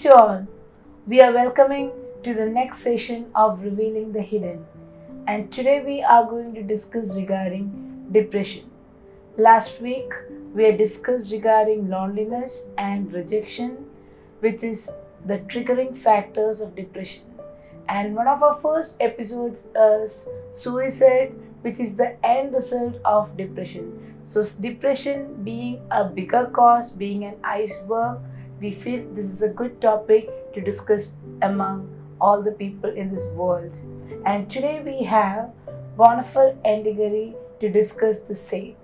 to all. We are welcoming to the next session of Revealing the Hidden. And today we are going to discuss regarding depression. Last week we had discussed regarding loneliness and rejection, which is the triggering factors of depression. And one of our first episodes is suicide, which is the end result of depression. So, depression being a bigger cause, being an iceberg, we feel this is a good topic to discuss among all the people in this world. And today we have wonderful Endigari to discuss the same.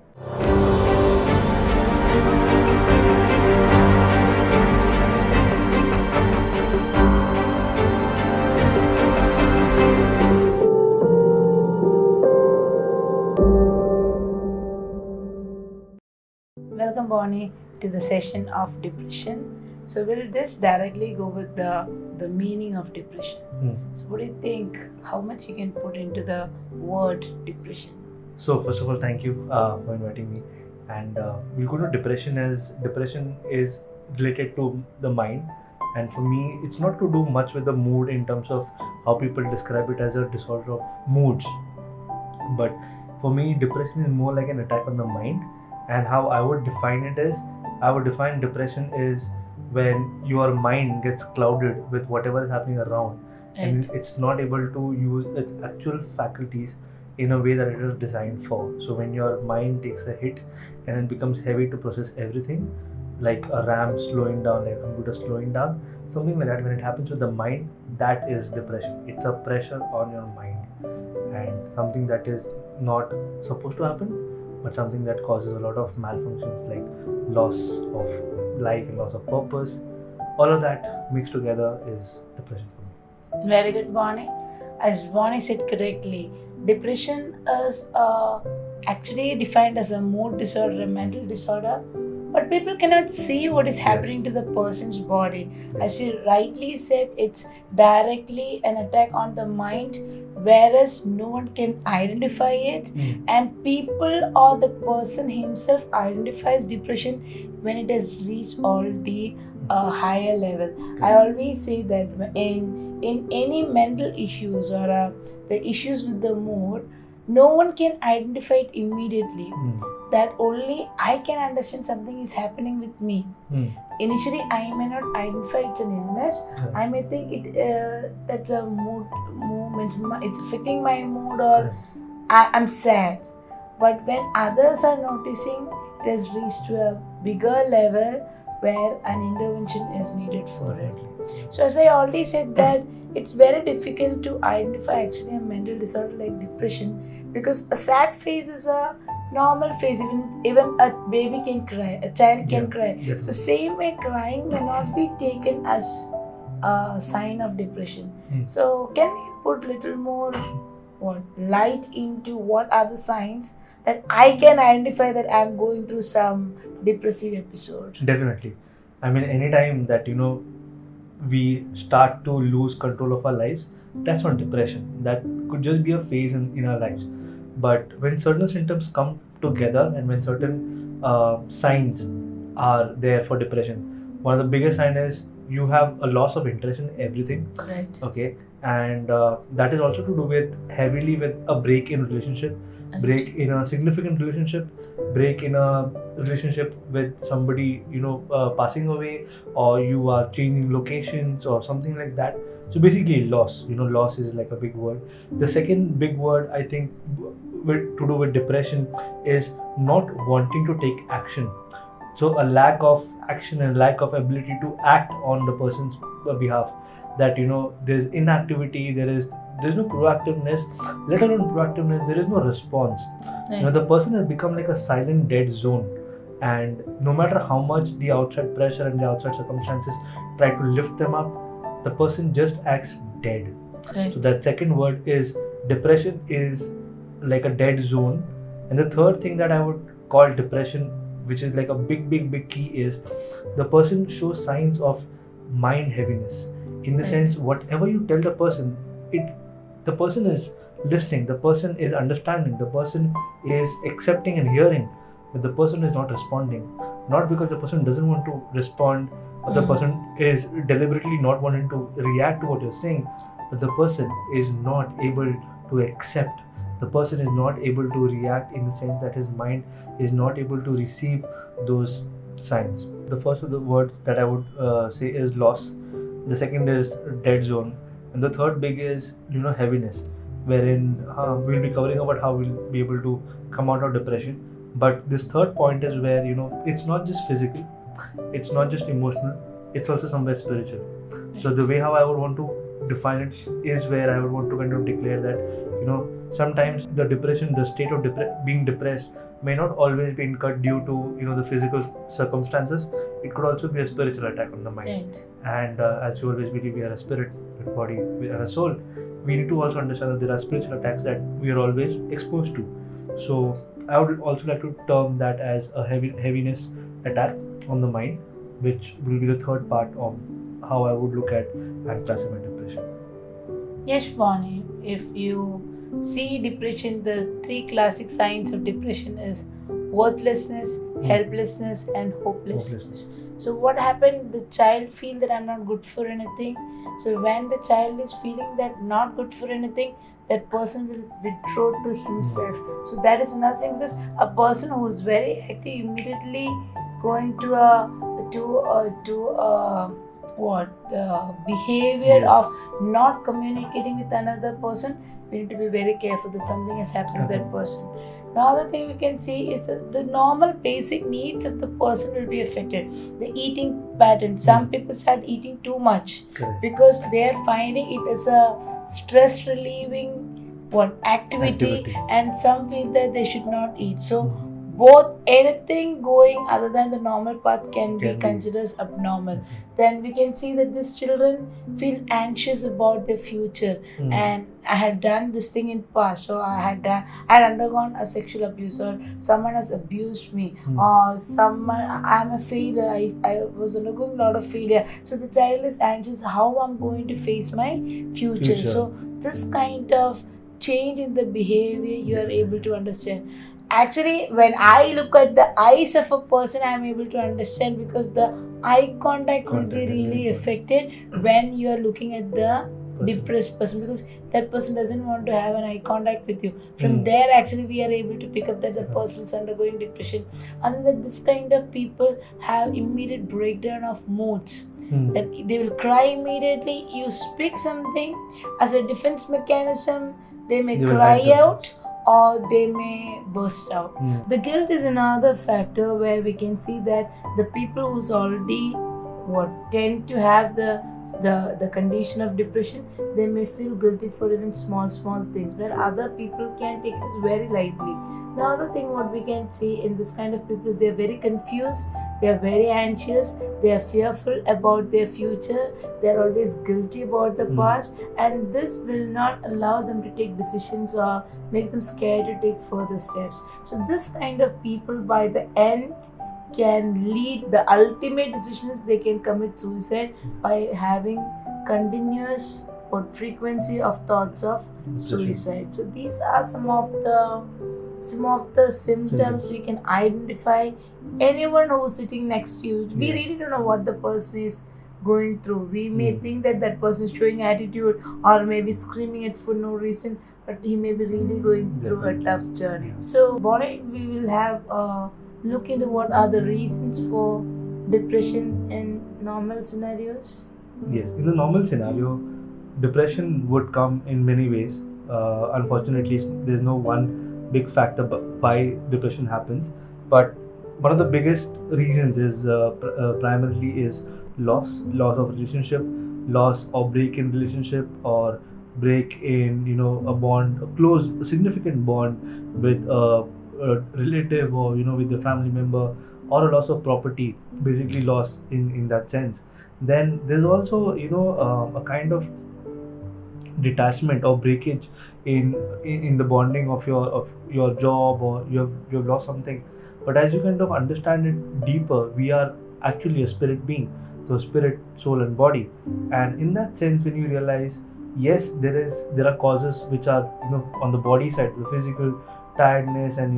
Welcome, Bonnie, to the session of depression. So, we'll just directly go with the meaning of depression. So, what do you think? How much you can put into the word depression? So first of all, thank you for inviting me. And we'll go to depression as depression is related to the mind. And for me, it's not to do much with the mood in terms of how people describe it as a disorder of moods. But for me, depression is more like an attack on the mind. And how I would define it is, I would define depression is when your mind gets clouded with whatever is happening around, and it's not able to use its actual faculties in a way that it was designed for. So when your mind takes a hit and it becomes heavy to process everything, like a RAM slowing down, like a computer slowing down, something like that, when it happens with the mind, that is depression. It's a pressure on your mind and something that is not supposed to happen, but something that causes a lot of malfunctions like loss of life and loss of purpose. All of that mixed together is depression for me. Very good, Bonnie. As Bonnie said correctly, depression is actually defined as a mood disorder, a mental disorder, but people cannot see what is happening to the person's body. As you rightly said, it's directly an attack on the mind, whereas no one can identify it, and people or the person himself identifies depression when it has reached all the higher level. I always say that in any mental issues or the issues with the mood, no one can identify it immediately. That only I can understand something is happening with me. Initially, I may not identify it's an illness. I may think that's a mood movement. It's affecting my mood, or I'm sad. But when others are noticing, it has reached to a bigger level where an intervention is needed for it. So as I already said that it's very difficult to identify actually a mental disorder like depression, because a sad phase is a normal phase. Even a baby can cry, a child can cry. Definitely. So same way, crying may not be taken as a sign of depression. So can we put little more light into what are the signs that I can identify that I'm going through some depressive episode? Definitely. I mean, anytime that we start to lose control of our lives, that's not depression. That could just be a phase in our lives. But when certain symptoms come together and when certain signs are there for depression, one of the biggest signs is you have a loss of interest in everything. Right. Okay, and that is also to do with heavily with a break in relationship, break in a significant relationship, break in a relationship with somebody passing away, or you are changing locations or something like that. So basically loss, loss is like a big word. The second big word I think to do with depression is not wanting to take action. So a lack of action and lack of ability to act on the person's behalf. That there's inactivity, there's no proactiveness, let alone proactiveness, there is no response. The person has become like a silent dead zone, and no matter how much the outside pressure and the outside circumstances try to lift them up, the person just acts dead. Right. So that second word is depression is like a dead zone. And the third thing that I would call depression, which is like a big key, is the person shows signs of mind heaviness. In the sense, whatever you tell the person, the person is listening, the person is understanding, the person is accepting and hearing, but the person is not responding. Not because the person doesn't want to respond or the person is deliberately not wanting to react to what you're saying, but the person is not able to accept. The person is not able to react in the sense that his mind is not able to receive those signs. The first of the words that I would say is loss. The second is dead zone, and the third big is heaviness, wherein we'll be covering about how we'll be able to come out of depression. But this third point is where it's not just physical, it's not just emotional, it's also somewhere spiritual. So the way how I would want to define it is where I would want to kind of declare that sometimes the depression, the state of being depressed may not always be incurred due to the physical circumstances. It could also be a spiritual attack on the mind. And as you always believe, we are a spirit, a body, we are a soul. We need to also understand that there are spiritual attacks that we are always exposed to. So I would also like to term that as a heaviness attack on the mind, which will be the third part of how I would look at and classify depression. Yes, Bonnie, if you see depression, the three classic signs of depression is worthlessness, helplessness, and hopelessness. So what happened? The child feel that I'm not good for anything. So when the child is feeling that not good for anything, that person will withdraw to himself. So that is another thing, because a person who is very active immediately going to the behavior of not communicating with another person. We need to be very careful that something has happened to that person. The other thing we can see is that the normal basic needs of the person will be affected. The eating pattern. Some people start eating too much because they are finding it as a stress relieving activity, and some feel that they should not eat. So both anything going other than the normal path can be considered as abnormal. Then we can see that these children feel anxious about their future. And I had done this thing in past, so I had undergone a sexual abuse, or someone has abused me, or I'm a failure, I was undergoing a lot of failure. So the child is anxious how I'm going to face my future. So this kind of change in the behavior you are able to understand. Actually, when I look at the eyes of a person, I am able to understand, because the eye contact will be really affected when you are looking at the depressed person, because that person doesn't want to have an eye contact with you. From there, actually, we are able to pick up that the person is undergoing depression. And then this kind of people have immediate breakdown of moods. That they will cry immediately. You speak something as a defense mechanism, they may cry out, or they may burst out. The guilt is another factor where we can see that the people who's already tend to have the condition of depression, they may feel guilty for even small things, where other people can take this very lightly. The other thing what we can see in this kind of people is they are very confused, they are very anxious, they are fearful about their future, they are always guilty about the past, and this will not allow them to take decisions or make them scared to take further steps. So this kind of people by the end can lead the ultimate decisions. They can commit suicide by having continuous frequency of thoughts of suicide. So these are some of the symptoms you can identify. Anyone who's sitting next to you, we really don't know what the person is going through. We may think that person is showing attitude or maybe screaming it for no reason, but he may be really going through a tough journey. So Bonnie, we will have look into what are the reasons for depression in normal scenarios. Yes, in the normal scenario, depression would come in many ways. Unfortunately, there's no one big factor why depression happens, but one of the biggest reasons is primarily is loss of relationship, loss or break in relationship, or break in a significant bond with a relative, or with the family member, or a loss of property, basically loss in that sense. Then there's also a kind of detachment or breakage in the bonding of your job, or you have lost something. But as you kind of understand it deeper, we are actually a spirit being, so spirit, soul and body. And in that sense, when you realize, yes, there are causes which are on the body side, the physical tiredness and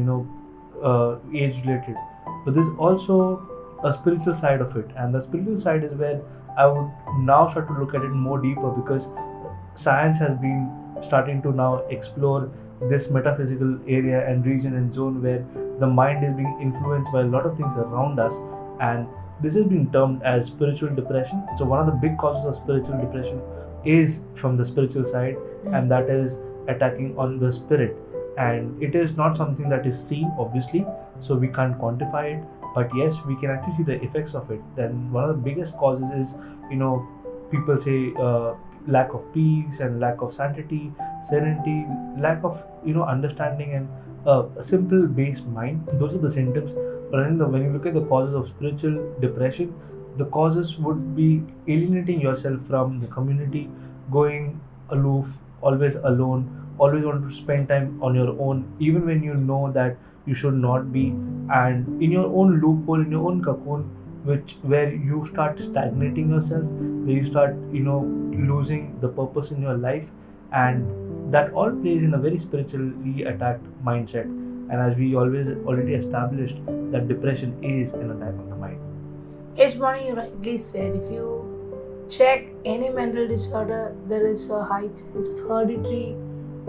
age related, but there's also a spiritual side of it, and the spiritual side is where I would now start to look at it more deeper, because science has been starting to now explore this metaphysical area and region and zone where the mind is being influenced by a lot of things around us, and this is being termed as spiritual depression. So one of the big causes of spiritual depression is from the spiritual side, and that is attacking on the spirit. And it is not something that is seen, obviously, so we can't quantify it, but yes, we can actually see the effects of it. Then one of the biggest causes is, people say lack of peace and lack of sanctity, serenity, lack of understanding, and a simple base mind. Those are the symptoms. But I think that when you look at the causes of spiritual depression, the causes would be alienating yourself from the community, going aloof, always alone, always want to spend time on your own, even when you know that you should not be, and in your own loophole, in your own cocoon, where you start stagnating yourself, where you start losing the purpose in your life, and that all plays in a very spiritually attacked mindset. And as we already established, that depression is an attack on the mind. Yes, Bonnie, you rightly said. If you check any mental disorder, there is a high chance of hereditary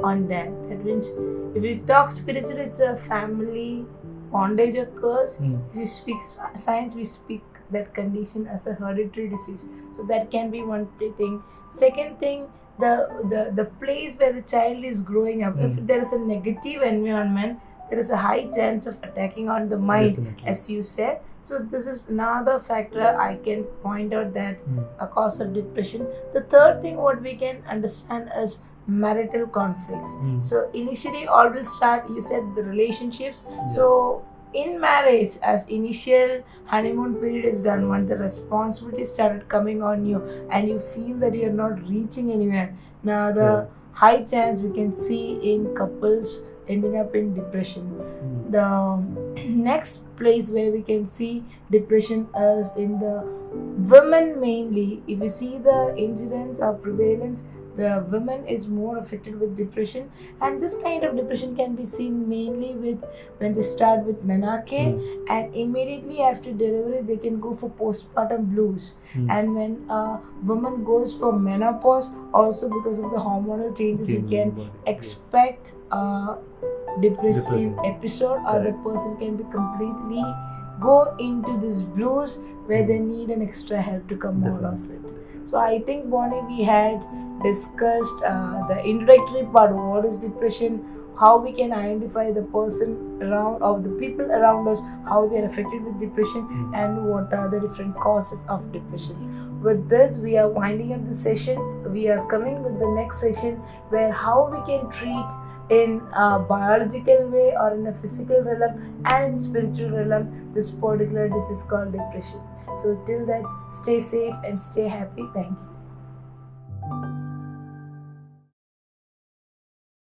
on that. That means if you talk spiritual, it's a family bondage or curse. If you speak science, we speak that condition as a hereditary disease. So that can be one thing. Second thing, the place where the child is growing up, if there is a negative environment, there is a high chance of attacking on the mind, Definitely. as you said. So this is another factor I can point out that a cause of depression. The third thing what we can understand is marital conflicts. So initially all will start, you said, the relationships. So in marriage, as initial honeymoon period is done, when the responsibility started coming on you and you feel that you're not reaching anywhere, now the high chance we can see in couples ending up in depression. The next place where we can see depression is in the women mainly. If you see the incidence or prevalence, the women is more affected with depression, and this kind of depression can be seen mainly with when they start with menarche, and immediately after delivery they can go for postpartum blues. And when a woman goes for menopause, also because of the hormonal changes, you can expect a depressive episode, or the person can be completely go into this blues where they need an extra help to come out of it. So I think, Bonnie, we had discussed the introductory part, what is depression, how we can identify the person around or the people around us, how they are affected with depression, and what are the different causes of depression. With this, we are winding up the session. We are coming with the next session where how we can treat in a biological way or in a physical realm and in spiritual realm this particular disease called depression. So till then, stay safe and stay happy. Thank you.